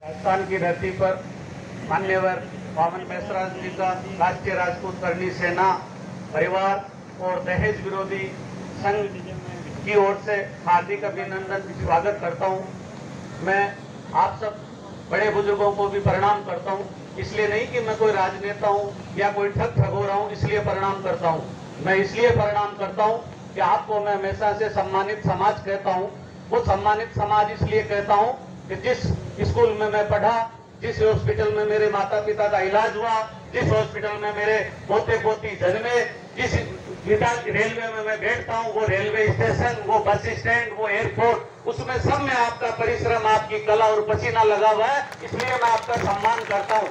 राजस्थान की धरती पर मान्यवर वामन मेश्राम जी का राष्ट्रीय राजपूत करणी सेना परिवार और दहेज विरोधी संघ की ओर से हार्दिक अभिनंदन स्वागत करता हूं। मैं आप सब बड़े बुजुर्गों को भी प्रणाम करता हूं। इसलिए नहीं कि मैं कोई राजनेता हूं या कोई ठग हो रहा हूं इसलिए प्रणाम करता हूं। मैं इसलिए प्रणाम करता हूं कि आपको मैं हमेशा से सम्मानित समाज कहता हूं। वो सम्मानित समाज इसलिए कहता हूं कि जिस स्कूल में मैं पढ़ा, जिस हॉस्पिटल में मेरे माता पिता का इलाज हुआ, जिस हॉस्पिटल में मेरे पोते पोती जन्मे, जिस रेलवे में मैं बैठता हूँ, वो रेलवे स्टेशन, वो बस स्टैंड, वो एयरपोर्ट, उसमें सब में आपका परिश्रम, आपकी कला और पसीना लगा हुआ है। इसलिए मैं आपका सम्मान करता हूँ।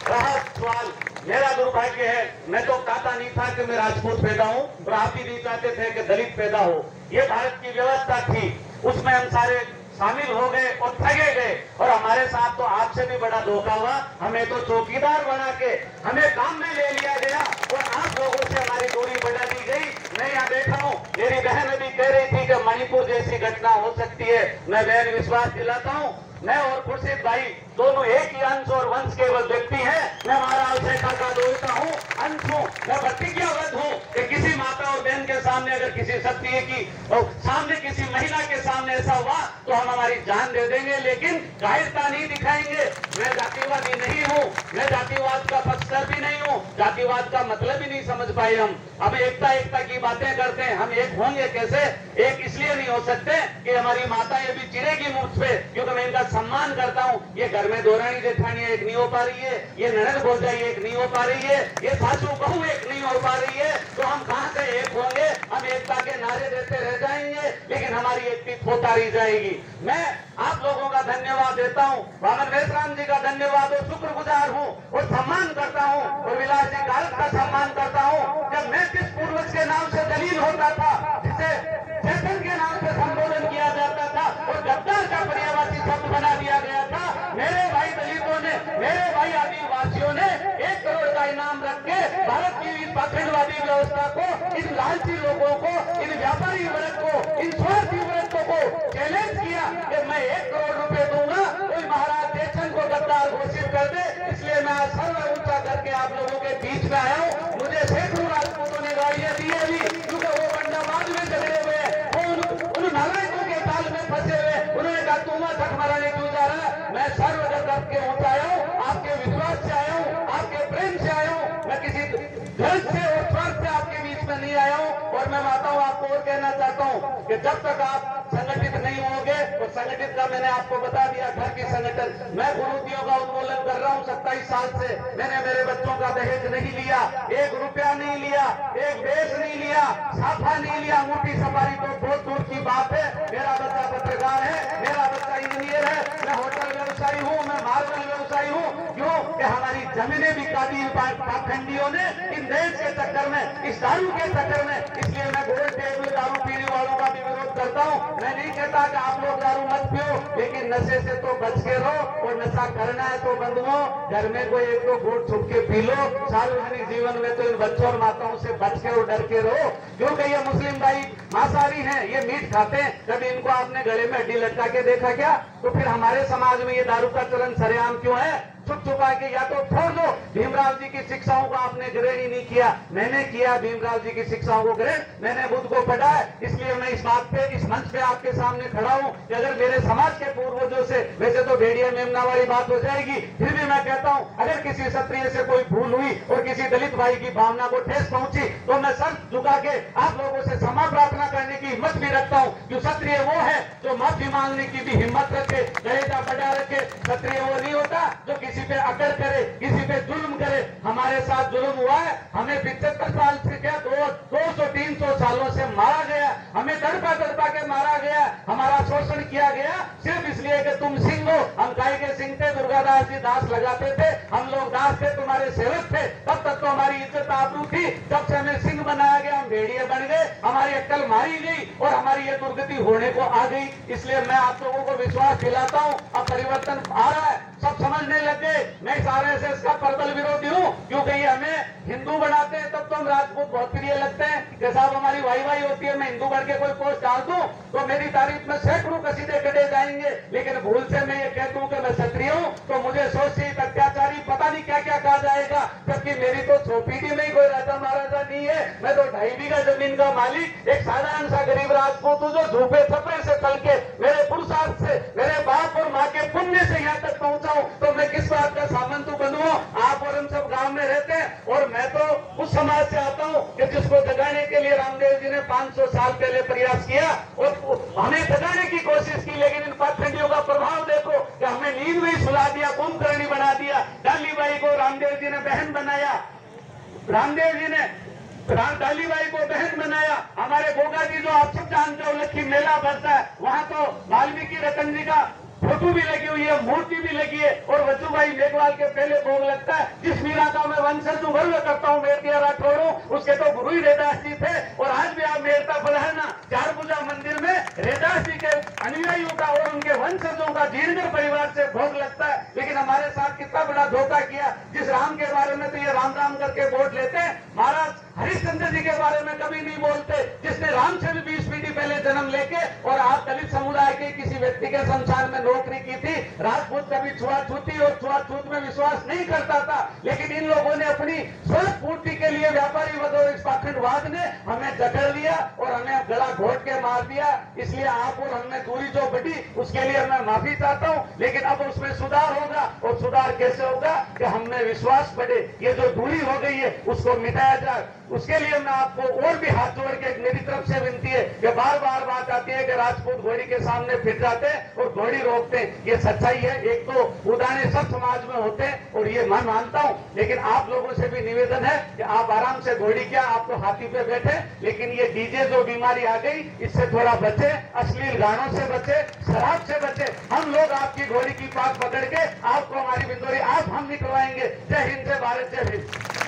रहा सवाल, मेरा दुर्भाग्य है, मैं तो चाहता नहीं था कि मैं राजपूत पैदा हूँ और आप भी नहीं चाहते थे कि दलित पैदा हो। ये भारत की व्यवस्था थी, उसमें हम सारे शामिल हो गए और ठगे गए। और हमारे साथ तो आपसे भी बड़ा धोखा हुआ। हमें तो चौकीदार बना के हमें काम में ले लिया गया और आप लोगों से हमारी दूरी बढ़ा दी गई। मैं यहाँ बैठा हूँ, मेरी बहन अभी कह रही थी कि मणिपुर जैसी घटना हो सकती है। मैं बहन विश्वास दिलाता हूँ, मैं और खुर्शीद भाई दोनों एक ही अंश और वंश के व्यक्ति हैं। मैं महाराज शेखा का दोहिता हूँ, अंश हूँ। मैं प्रतिज्ञाबद्ध हूँ कि किसी माता और बहन के सामने, अगर किसी क्षत्रिय की सामने, किसी महिला के सामने ऐसा हुआ तो हम हमारी जान दे देंगे, लेकिन कायरता नहीं दिखाएंगे। मैं जातिवादी नहीं हूँ, मैं जातिवाद का पक्षधर भी नहीं हूँ। जातिवाद का मतलब ही नहीं समझ पाए हम एकता की बातें करते हैं। हम एक होंगे कैसे? एक इसलिए नहीं हो सकते कि हमारी माता ये भी चिरेगी मुझ पे, क्योंकि मैं इनका सम्मान करता हूँ। ये घर में दोरानी जेठानी एक नहीं हो पा रही है, ये ननद भौजाई एक नहीं हो पा रही है, ये सासू बहू एक नहीं हो पा रही है, तो हम कहां से एक होंगे? हम एकता के नारे देते रह जाएंगे, लेकिन हमारी एकता होता रह जाएगी। मैं आप लोगों का धन्यवाद देता हूँ, वामन मेश्राम जी का धन्यवाद और शुक्रगुजार हूँ और सम्मान करता हूँ और विलास जी कारक का सम्मान करता हूँ। जब मैं किस पूर्वज के नाम से दलील होता था, जिसे चेतन के नाम से संबोधन किया जाता था और गद्दार का पर्यायवाची शब्द बना दिया गया था, मेरे भाई दलितों ने, मेरे भाई आदिवासियों ने 1 करोड़ का इनाम रख के भारत की इस पाखंडवादी व्यवस्था को, इन लालची लोगों को, इन व्यापारी वर्ग को, इन स्वार्थी वर्गों को चैलेंज किया कि मैं 1 करोड़ रुपए दूंगा, कोई महाराज चेतन को गद्दार घोषित कर दे। इसलिए मैं सर्व ऊंचा करके आप लोगों के बीच में आया हूँ। मुझे सैकड़ों राजपूतों ने गालियां दी है, क्योंकि वो बंडाबाद में झगड़े हुए हैं, उन नालायकों के ताल में फंसे हुए। उन्होंने कहा तुम ठग मराने क्यों जा रहा है? मैं सर्वगत के ऊंचा आया हूँ, आपके विश्वास से आया हूँ, आपके प्रेम से आया हूँ। मैं किसी गर्ज से और स्वार्थ से आपके बीच में नहीं आया हूँ। और मैं माता हूँ, आपको और कहना चाहता हूँ कि जब तक आप संगठित नहीं होंगे, तो संगठित का मैंने आपको बता दिया, घर की संगठन। मैं कुरीतियों का उन्मूलन कर रहा हूँ 27 साल से। मैंने मेरे बच्चों का दहेज नहीं लिया, 1 रुपया नहीं लिया, 1 बेस नहीं लिया, साफा नहीं लिया। अंगूठी सफारी तो बहुत दूर की बात है। मेरा बच्चा पत्रकार है, मेरा बच्चा इंजीनियर है, मैं होटल व्यवसायी हूँ, मैं मार्बल व्यवसायी हूँ। क्यों? कि हमारी जमीनें भी काटी पाखंडियों ने इन दहेज के चक्कर में, इस दारू के चक्कर में। इसलिए मैं गोल टेबल दारू पीने वालों का भी विरोध करता हूँ। मैं नहीं कहता कि आप लोग दारू मत पियो, लेकिन नशे से तो बच के रहो, और नशा करना है तो बंधुओं घर में कोई 1-2 घूंट छुप के पी लो। सार्वजनिक जीवन में तो इन बच्चों और माताओं से बच के और डर के रहो, क्योंकि ये मुस्लिम भाई मांसाहारी हैं, ये मीट खाते हैं। कभी इनको आपने गले में हड्डी लटका के देखा क्या? तो फिर हमारे समाज में ये दारू का चलन सरेआम क्यों है? छुप छुपा के या तो छोड़ दो। भीमराव जी की शिक्षाओं को आपने ग्रहण ही नहीं किया, मैंने किया भीमराव जी की शिक्षाओं को ग्रहण। मैंने बुद्ध को पढ़ा है, इसलिए मैं इस बात पे, इस मंच पे आपके सामने खड़ा हूँ कि अगर मेरे समाज के पूर्वजों से, वैसे तो भेड़िया मेमना वाली बात हो जाएगी, फिर भी मैं कहता हूँ अगर किसी क्षत्रिय से कोई भूल हुई और किसी दलित भाई की भावना को ठेस पहुंची, तो मैं सर झुका के आप लोगों से क्षमा प्रार्थना करने की हिम्मत भी रखता हूँ। जो क्षत्रिय वो है जो माफी मांगने की भी हिम्मत रखे, दहेजा बढ़ा रखे। क्षत्रिय वो नहीं होता जो किसी पे अकड़ करे, किसी पे जुल्म करे। हमारे साथ जुल्म हुआ है, हमें 75 साल से क्या 200-300 सालों से मारा गया, हमें तड़पा के मारा गया, हमारा शोषण किया गया, सिर्फ इसलिए कि तुम सिंह हो। हम काय के सिंह थे? दुर्गादास जी दास लगाते थे, हम लोग दास थे, तुम्हारे सेवक थे। तब तक तो हमारी इज्जत आबरू थी, जब से हमें सिंह बनाया गया हम भेड़िए बन गए, हमारी अक्ल मारी गई और हमारी ये दुर्गति होने को आ गई। इसलिए मैं आप लोगों को विश्वास दिलाता हूँ, अब परिवर्तन आ रहा है, सब समझ समझने लगे मैं इस आरएसएस का प्रबल विरोधी हूँ, क्योंकि ये हमें हिंदू बनाते हैं तब तो हम राजपूत बहुत प्रिय लगते हैं कि साहब हमारी वाई होती है, मैं हिंदू बन के कोई पोस्ट डाल दूं तो मेरी तारीफ में सैकड़ों कसीदे कटे जाएंगे, लेकिन भूल से मैं ये कह दूं कि मैं क्षत्रिय हूं तो मुझे शोषित अत्याचारी पता नहीं क्या क्या कहा जाएगा, जबकि मेरी तो चौपीढ़ी में ही कोई राजा महाराजा नहीं है। मैं तो 2.5 बीघा जमीन का मालिक एक साधारण सा गरीब राजपूत हूं जो झूठे छपरे से चल के मेरे पुरुषार्थ से मेरे बाप और माँ के पुण्य से यहाँ तक पहुंचा हूं, तो मैं किस बात का सामंत बनूं? आप और हम सब गांव में रहते हैं और मैं तो उस समाज से आता हूं कि जिसको जगाने के लिए रामदेव जी ने 500 साल पहले प्रयास किया और हमें जगाने की कोशिश की, लेकिन इन पाखंडियों का प्रभाव देखो कि हमें नींद में ही सुला दिया, कुंभकर्णी बना दिया। डालीबाई को रामदेव जी ने बहन बनाया, रामदेव जी ने डालीबाई को बहन बनाया। हमारे गोगा जी जो आप सब जानते हो लक्ष्मी मेला भरता है, वहां तो वाल्मीकि रतन जी का फोटो भी लगी हुई है, मूर्ति भी लगी है और वज्जूभाई मेघवाल के पहले भोग लगता है। जिस मीरा का मैं वंशज हूँ, गर्व करता हूँ, मेरतिया राठौड़ हूँ, उसके तो गुरु ही रेदास जी थे और आज भी आप मेरता पधारना चारभुजा मंदिर में रेदास जी के अनुयायियों का और उनके वंशजों का जीर्णकर परिवार से भोग लगता है। लेकिन हमारे साथ कितना बड़ा धोखा किया। जिस राम के बारे में तो ये राम राम करके वोट लेते हैं, महाराज हरिश्चंद्र जी के बारे में कभी नहीं बोलते, जिसने राम से भी 20 पीढ़ी पहले जन्म लेके और आप दलित समुदाय के किसी व्यक्ति के संसार में नौकरी की थी। राजपूत कभी छुआछूती और छुआछूत में विश्वास नहीं करता था, लेकिन इन लोगों ने अपनी स्वार्थ पूर्ति के लिए व्यापारी वर्ग और इस पाखंडवाद ने हमें जकड़ लिया और हमें गला घोट के मार दिया। इसलिए आप और हमें दूरी जो बढ़ी उसके लिए मैं माफी चाहता हूं, लेकिन अब उसमें सुधार होगा। और सुधार कैसे होगा कि हमें विश्वास बढ़े, ये जो दूरी हो गई है उसको मिटाया जाए। उसके लिए मैं आपको और भी हाथ जोड़ के मेरी तरफ से विनती है कि बार बार बात आती है कि राजपूत घोड़ी के सामने फिर जाते हैं और घोड़ी रोकते हैं, ये सच्चाई है। एक तो उदाहरण सब समाज में होते हैं और ये मैं मानता हूं, लेकिन आप लोगों से भी निवेदन है कि आप आराम से घोड़ी क्या आप तो हाथी पे बैठे, लेकिन ये डीजे जो बीमारी आ गई इससे थोड़ा बचे, अश्लील गानों से बचे, शराब से बचे। हम लोग आपकी घोड़ी की पाक पकड़ के आपको हमारी बिंदोरी आप हम निकलवाएंगे। जय हिंद, जय भारत, जय हिंद।